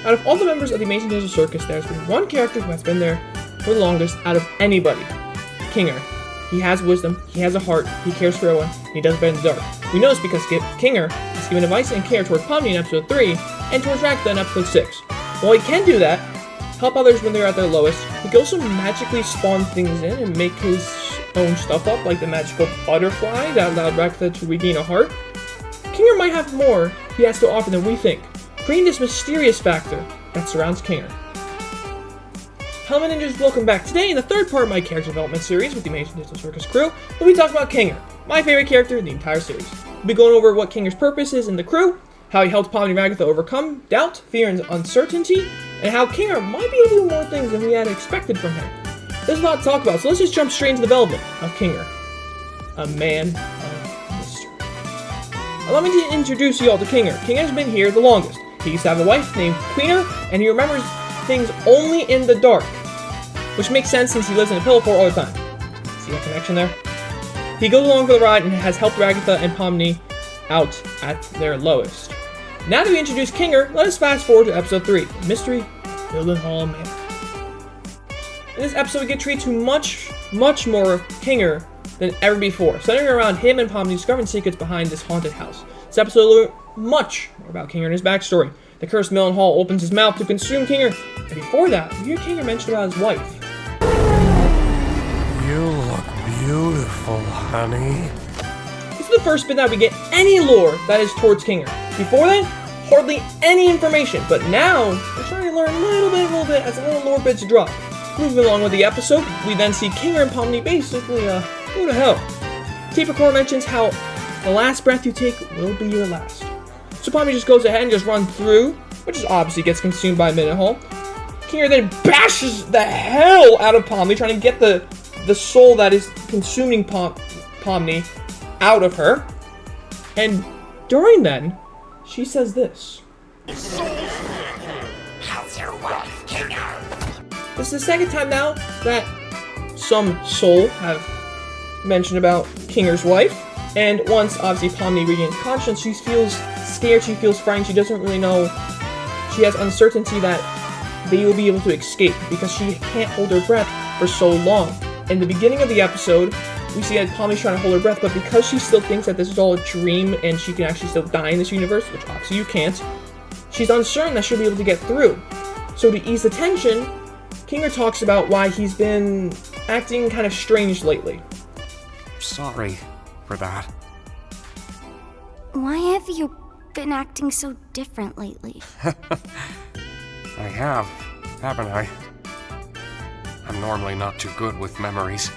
Out of all the members of the Amazing Ninja Circus, there's been one character who has been there for the longest out of anybody. Kinger. He has wisdom, he has a heart, he cares for everyone, and he does better in the dark. We know this because Kinger has given advice and care towards Pomni in episode 3, and towards Ragatha in episode 6. While he can do that, help others when they're at their lowest, he can also magically spawn things in and make his own stuff up, like the magical butterfly that allowed Ragatha to regain a heart. Kinger might have more he has to offer than we think, creating this mysterious factor that surrounds Kinger. Hello my ninjas, welcome back. Today in the third part of my character development series with the Amazing Ninja Circus crew, we'll be talking about Kinger, my favorite character in the entire series. We'll be going over what Kinger's purpose is in the crew, how he helped Pomni and Ragatha overcome doubt, fear, and uncertainty, and how Kinger might be able to do more things than we had expected from him. There's a lot to talk about, so let's just jump straight into the development of Kinger, a man of mystery. Allow me to introduce you all to Kinger. Kinger's been here the longest. He used to have a wife named Queener, and he remembers things only in the dark, which makes sense since he lives in a pillow fort all the time. See that connection there? He goes along for the ride and has helped Ragatha and Pomni out at their lowest. Now that we introduce Kinger, let us fast forward to episode 3, Mystery Millenhall Manor. In this episode, we get treated to much more Kinger than ever before, centering around him and Pomni discovering secrets behind this haunted house. This episode will learn much more about Kinger and his backstory. The cursed Millenhall opens his mouth to consume Kinger, and before that, we hear Kinger mention about his wife. You look beautiful, honey. This is the first bit that we get any lore that is towards Kinger. Before that, hardly any information, but now we're starting to learn a little bit as the little lore bits drop. Moving along with the episode, we then see Kinger and Pomni basically go to hell. Taper Core mentions how the last breath you take will be your last. So Pomni just goes ahead and just runs through, which is obviously gets consumed by Millenhall. Kinger then bashes the hell out of Pomni, trying to get the soul that is consuming Pomni out of her. And during then, she says this. How's your wife, Kinger? This is the second time now that some soul have mentioned about Kinger's wife. And once, obviously, Pomni regains conscience, she feels scared, she feels frightened, she doesn't really know. She has uncertainty that they will be able to escape because she can't hold her breath for so long. In the beginning of the episode, we see that Pomni's trying to hold her breath, but because she still thinks that this is all a dream and she can actually still die in this universe, which obviously you can't, she's uncertain that she'll be able to get through. So to ease the tension, Kinger talks about why he's been acting kind of strange lately. Sorry for that. Why have you been acting so different lately? I have, haven't I? I'm normally not too good with memories.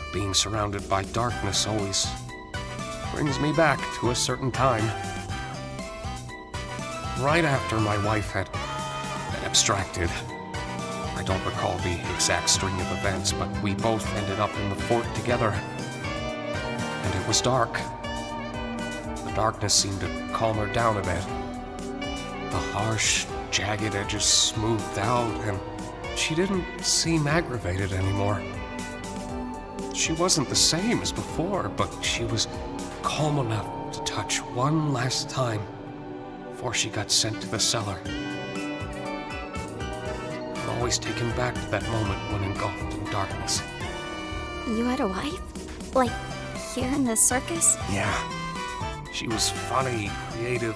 But being surrounded by darkness always brings me back to a certain time. Right after my wife had been abstracted. I don't recall the exact string of events, but we both ended up in the fort together. And it was dark. The darkness seemed to calm her down a bit. The harsh, jagged edges smoothed out, and she didn't seem aggravated anymore. She wasn't the same as before, but she was calm enough to touch one last time before she got sent to the cellar. I'm always taken back to that moment when engulfed in darkness. You had a wife? Like, here in the circus? Yeah. She was funny, creative,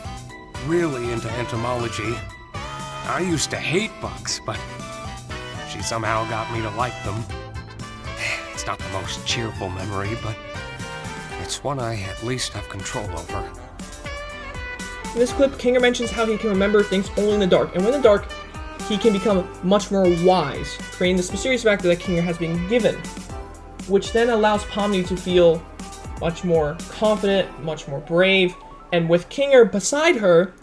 really into entomology. I used to hate bugs, but she somehow got me to like them. It's not the most cheerful memory, but it's one I at least have control over. In this clip, Kinger mentions how he can remember things only in the dark, and when in the dark, he can become much more wise, creating this mysterious factor that Kinger has been given, which then allows Pomni to feel much more confident, much more brave, and with Kinger beside her,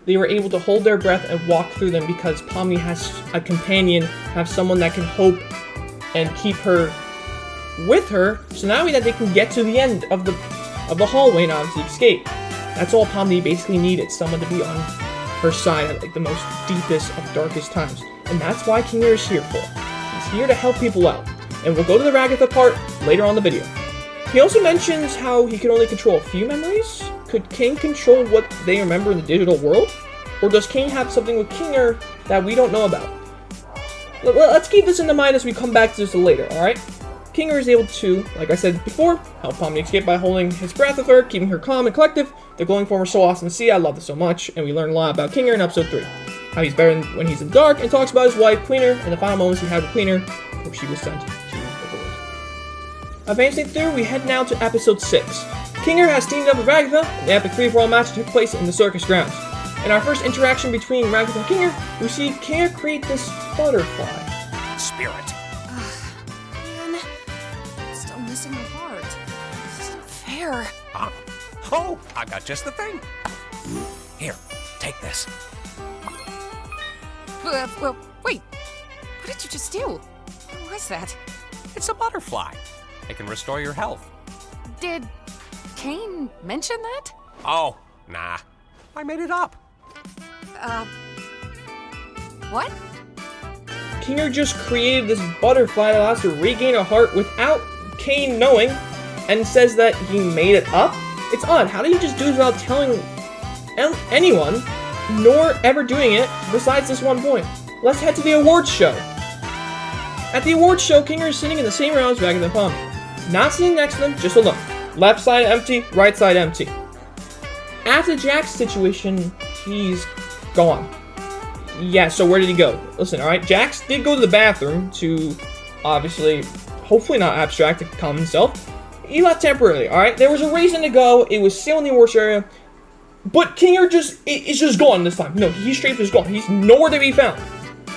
they were able to hold their breath and walk through them because Pomni has a companion, have someone that can hope and keep her with her, so now that they can get to the end of the hallway and obviously escape. That's all Pomni basically needed, someone to be on her side at like the most deepest of darkest times. And that's why Kinger is here for. He's here to help people out. And we'll go to the Ragatha part later on in the video. He also mentions how he can only control a few memories. Could King control what they remember in the digital world? Or does Kane have something with Kinger that we don't know about? Let's keep this in mind as we come back to this later, alright? Kinger is able to, like I said before, help Pomni escape by holding his breath with her, keeping her calm and collective. The glowing form is so awesome to see. I love this so much. And we learn a lot about Kinger in episode 3. How he's better when he's in the dark, and talks about his wife, Cleaner, and the final moments he had with Cleaner before she was sent to the void. Advancing through, we head now to episode 6. Kinger has teamed up with Ragatha, and the epic free-for-all match took place in the circus grounds. In our first interaction between Ragatha and Kinger, we see Kinger create this butterfly. Spirit. Man, I'm still missing the heart. This isn't fair. Oh, I got just the thing. Here, take this. Well, wait. What did you just do? What was that? It's a butterfly. It can restore your health. Did Kane mention that? Oh, nah. I made it up. What? Kinger just created this butterfly that allows her to regain a heart without Kane knowing, and says that he made it up? It's odd. How did he just do this without telling anyone, nor ever doing it besides this one point? Let's head to the awards show. At the awards show, Kinger is sitting in the same row as Ragatha and Pomni. Not sitting next to them, just alone. Left side empty, right side empty. After Jack's situation, he's gone. Yeah, so where did he go? Listen, alright, Jax did go to the bathroom to, obviously, hopefully not abstract to calm himself. He left temporarily, alright? There was a reason to go, it was still in the awards area, but Kinger is just gone this time. No, he's straight just gone. He's nowhere to be found.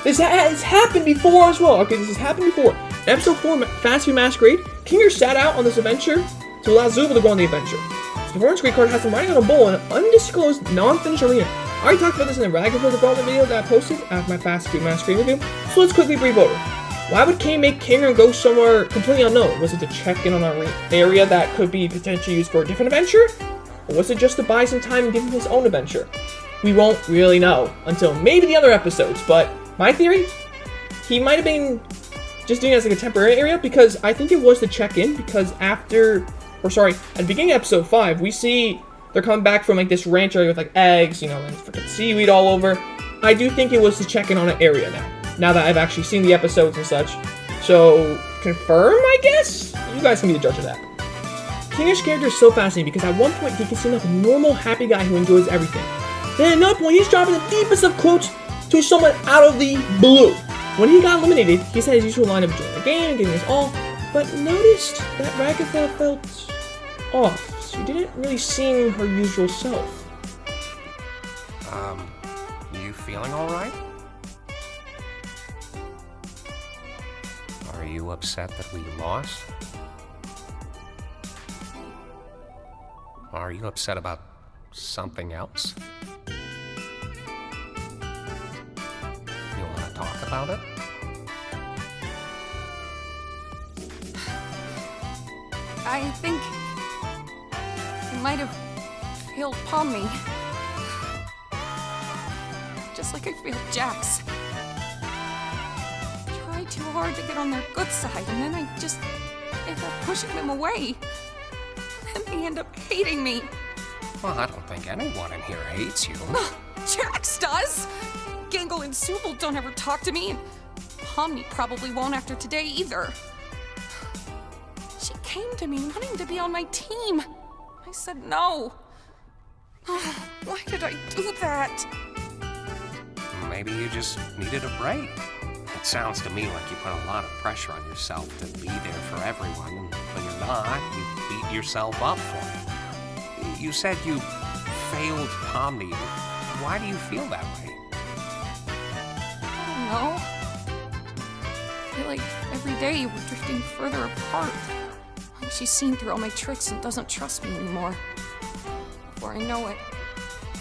This has happened before as well, okay? This has happened before. In episode 4, Fast Food Masquerade, Kinger sat out on this adventure to allow Zubul to go on the adventure. The performance grade card has him riding on a bull in an undisclosed, non-finished arena. I already talked about this in the Ragatha development video that I posted after my Fast Food Masquerade review, so let's quickly brief over. Why would Kane make Kinger go somewhere completely unknown? Was it to check in on an area that could be potentially used for a different adventure? Or was it just to buy some time and give him his own adventure? We won't really know until maybe the other episodes, but my theory? He might have been just doing it as like a temporary area, because I think it was to check in, because at the beginning of episode 5, we see they're coming back from like this ranch area with like eggs, you know, and freaking seaweed all over. I do think it was to check in on an area now that I've actually seen the episodes and such. So, confirm, I guess? You guys can be the judge of that. Kinger's character is so fascinating because at one point he can seem like a normal, happy guy who enjoys everything. Then at another point he's dropping the deepest of quotes to someone out of the blue. When he got eliminated, he said his usual line of enjoying the game and giving his all, but noticed that Ragatha felt off. She didn't really seem her usual self. You feeling alright? Are you upset that we lost? Are you upset about something else? You want to talk about it? I think I might have failed Pomni. Just like I failed Jax. I tried too hard to get on their good side, and then I just end up pushing them away. And they end up hating me. Well, I don't think anyone in here hates you. Jax does! Gangle and Zubul don't ever talk to me, and Pomni probably won't after today either. She came to me wanting to be on my team. I said no. Why did I do that? Maybe you just needed a break. It sounds to me like you put a lot of pressure on yourself to be there for everyone, and when you're not, you beat yourself up for it. You said you failed Pomni. Why do you feel that way? I don't know. I feel like every day we're drifting further apart. Like she's seen through all my tricks and doesn't trust me anymore. Before I know it,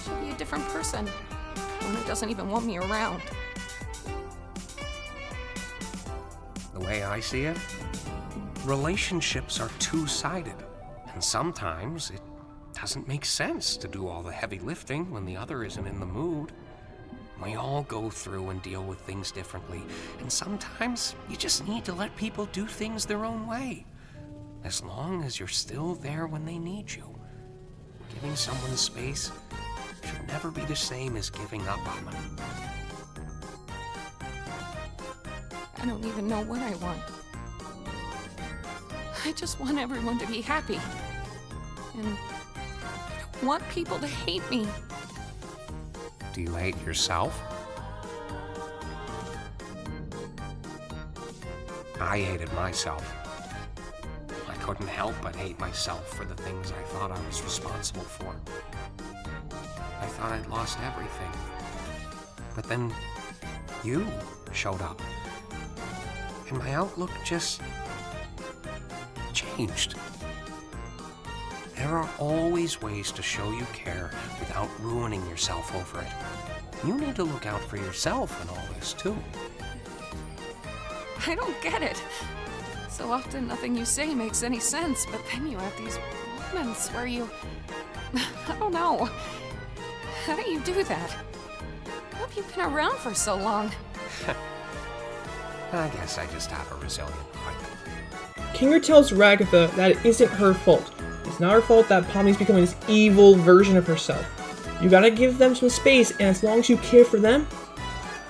she'll be a different person. One who doesn't even want me around. The way I see it, relationships are two-sided, and sometimes it doesn't make sense to do all the heavy lifting when the other isn't in the mood. We all go through and deal with things differently, and sometimes you just need to let people do things their own way, as long as you're still there when they need you. Giving someone space should never be the same as giving up on them. I don't even know what I want. I just want everyone to be happy. And I don't want people to hate me. Do you hate yourself? I hated myself. I couldn't help but hate myself for the things I thought I was responsible for. I thought I'd lost everything. But then you showed up. And my outlook just changed. There are always ways to show you care without ruining yourself over it. You need to look out for yourself in all this, too. I don't get it. So often nothing you say makes any sense, but then you have these moments where you... I don't know. How do you do that? How have you been around for so long? I guess I just have a resilient heart. Kinger tells Ragatha that it isn't her fault. It's not her fault that Pomni's becoming this evil version of herself. You gotta give them some space, and as long as you care for them,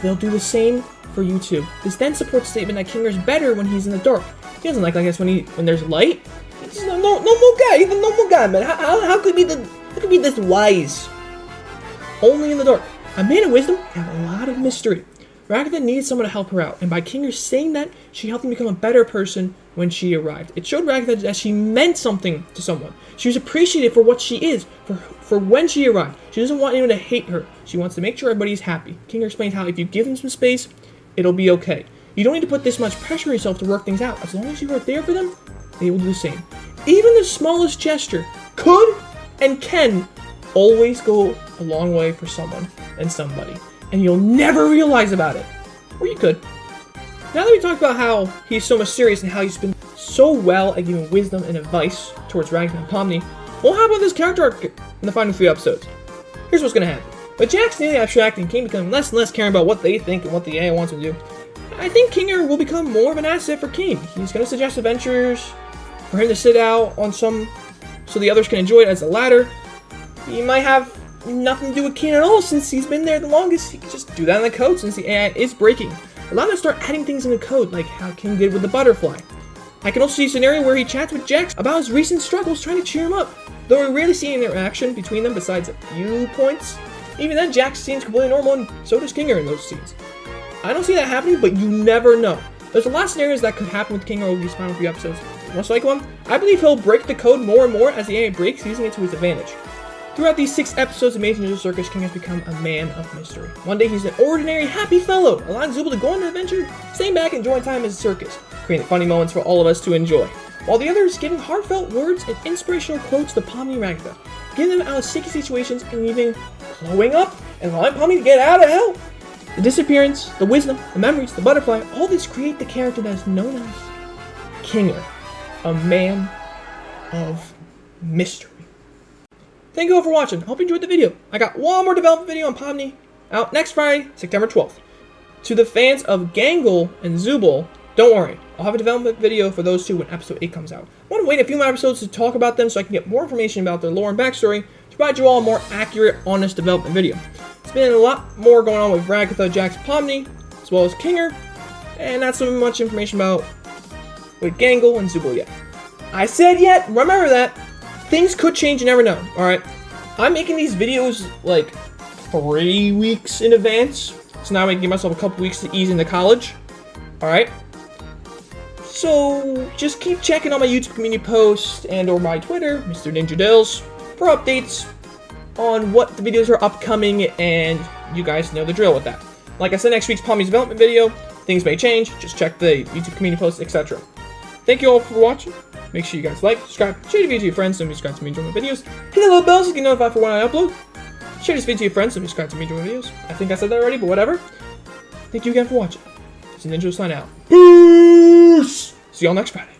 they'll do the same for you too. This then supports the statement that Kinger's better when he's in the dark. He doesn't like this when there's light. He's a normal guy. He's a normal guy, man. How could he be this wise? Only in the dark. A man of wisdom and a lot of mystery. Ragatha needs someone to help her out, and by Kinger saying that, she helped him become a better person when she arrived. It showed Ragatha that she meant something to someone. She was appreciated for what she is, for when she arrived. She doesn't want anyone to hate her. She wants to make sure everybody's happy. Kinger explained how if you give them some space, it'll be okay. You don't need to put this much pressure on yourself to work things out. As long as you are there for them, they will do the same. Even the smallest gesture could and can always go a long way for someone and somebody. And you'll never realize about it. Or you could. Now that we talked about how he's so mysterious and how he's been so well at giving wisdom and advice towards Ragatha and Pomni, well, how about this character arc in the final 3 episodes? Here's what's gonna happen. With Jack's nearly abstracting and King becoming less and less caring about what they think and what the AI wants him to do, I think Kinger will become more of an asset for King. He's gonna suggest adventures for him to sit out on some so the others can enjoy it as a ladder. He might have nothing to do with King at all since he's been there the longest. He can just do that in the code since the AI is breaking. Allow them to start adding things in the code like how King did with the butterfly. I can also see a scenario where he chats with Jax about his recent struggles trying to cheer him up. Though we rarely see any interaction between them besides a few points. Even then, Jax seems completely normal and so does Kinger in those scenes. I don't see that happening, but you never know. There's a lot of scenarios that could happen with Kinger over these final 3 episodes. Most likely one, I believe he'll break the code more and more as the AI breaks, using it to his advantage. Throughout these 6 episodes of Amazing Ninja Circus, King has become a man of mystery. One day he's an ordinary, happy fellow, allowing Zubul to go on an adventure, staying back and enjoying time as a circus, creating funny moments for all of us to enjoy. While the other is giving heartfelt words and inspirational quotes to Pomni and Ragatha, getting them out of sticky situations and even glowing up and allowing Pomni to get out of hell. The disappearance, the wisdom, the memories, the butterfly, all these create the character that is known as Kinger, a man of mystery. Thank you all for watching. I hope you enjoyed the video. I got one more development video on Pomni out next Friday, September 12th. To the fans of Gangle and Zubul, don't worry. I'll have a development video for those 2 when episode 8 comes out. I want to wait a few more episodes to talk about them so I can get more information about their lore and backstory to provide you all a more accurate, honest development video. There's been a lot more going on with Ragatha, Jax, Pomni, as well as Kinger, and not so much information about with Gangle and Zubul yet. I said yet, remember that. Things could change, you never know, alright? I'm making these videos like 3 weeks in advance, so now I can give myself a couple weeks to ease into college, alright? So, just keep checking on my YouTube community posts and or my Twitter, Mr. Ninjadilz, for updates on what the videos are upcoming, and you guys know the drill with that. Like I said, next week's Pomni's development video, things may change, just check the YouTube community posts, etc. Thank you all for watching. Make sure you guys like, subscribe, share the video to your friends, and subscribe to me and enjoy my videos. Hit the little bell so you get notified for when I upload. Share this video to your friends, and subscribe to me and enjoy my videos. I think I said that already, but whatever. Thank you again for watching. It's a Ninja sign out. Peace! See y'all next Friday.